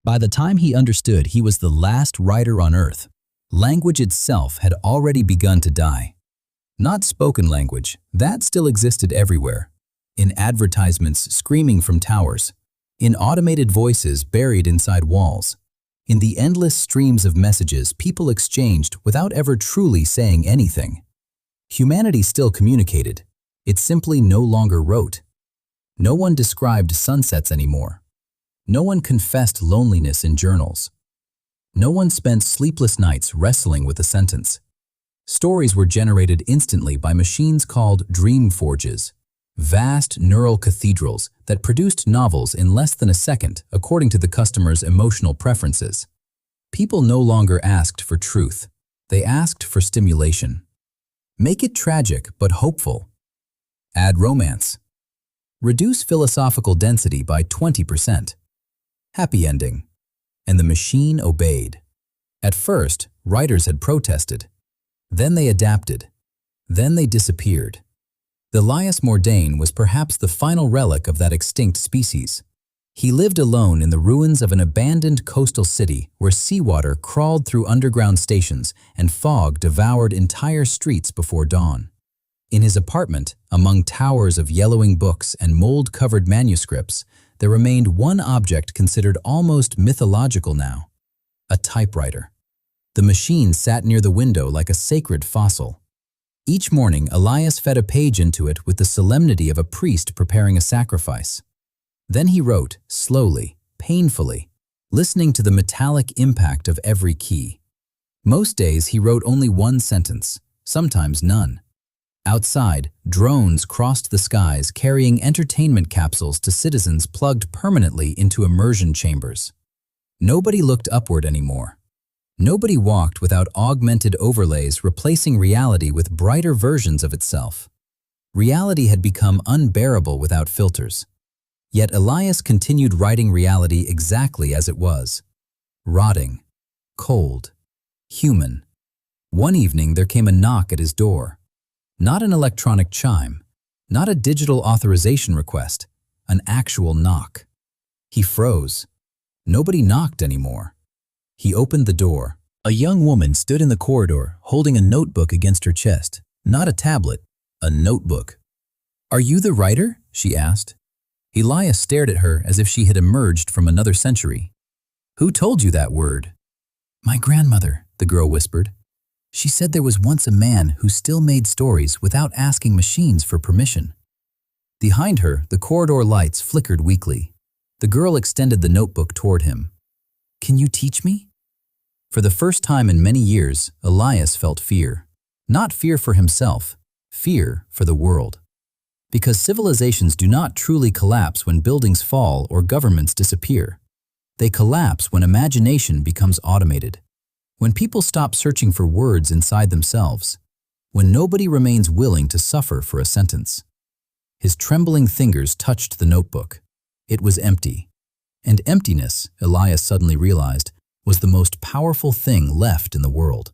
By the time he understood he was the last writer on Earth, language itself had already begun to die. Not spoken language, that still existed everywhere. In advertisements screaming from towers, in automated voices buried inside walls, in the endless streams of messages people exchanged without ever truly saying anything. Humanity still communicated. It simply no longer wrote. No one described sunsets anymore. No one confessed loneliness in journals. No one spent sleepless nights wrestling with a sentence. Stories were generated instantly by machines called dream forges, vast neural cathedrals that produced novels in less than a second according to the customer's emotional preferences. People no longer asked for truth. They asked for stimulation. Make it tragic but hopeful. Add romance. Reduce philosophical density by 20%. Happy ending. And the machine obeyed. At first, writers had protested. Then they adapted. Then they disappeared. The Elias Mordain was perhaps the final relic of that extinct species. He lived alone in the ruins of an abandoned coastal city where seawater crawled through underground stations and fog devoured entire streets before dawn. In his apartment, among towers of yellowing books and mold-covered manuscripts, there remained one object considered almost mythological now: a typewriter. The machine sat near the window like a sacred fossil. Each morning, Elias fed a page into it with the solemnity of a priest preparing a sacrifice. Then he wrote, slowly, painfully, listening to the metallic impact of every key. Most days he wrote only one sentence, sometimes none. Outside, drones crossed the skies carrying entertainment capsules to citizens plugged permanently into immersion chambers. Nobody looked upward anymore. Nobody walked without augmented overlays replacing reality with brighter versions of itself. Reality had become unbearable without filters. Yet Elias continued writing reality exactly as it was. Rotting, cold, human. One evening there came a knock at his door. Not an electronic chime, not a digital authorization request, an actual knock. He froze. Nobody knocked anymore. He opened the door. A young woman stood in the corridor, holding a notebook against her chest. Not a tablet, a notebook. "Are you the writer?" she asked. Elias stared at her as if she had emerged from another century. "Who told you that word?" "My grandmother," the girl whispered. "She said there was once a man who still made stories without asking machines for permission." Behind her, the corridor lights flickered weakly. The girl extended the notebook toward him. "Can you teach me?" For the first time in many years, Elias felt fear. Not fear for himself, fear for the world. Because civilizations do not truly collapse when buildings fall or governments disappear. They collapse when imagination becomes automated. When people stop searching for words inside themselves. When nobody remains willing to suffer for a sentence. His trembling fingers touched the notebook. It was empty. And emptiness, Elias suddenly realized, was the most powerful thing left in the world.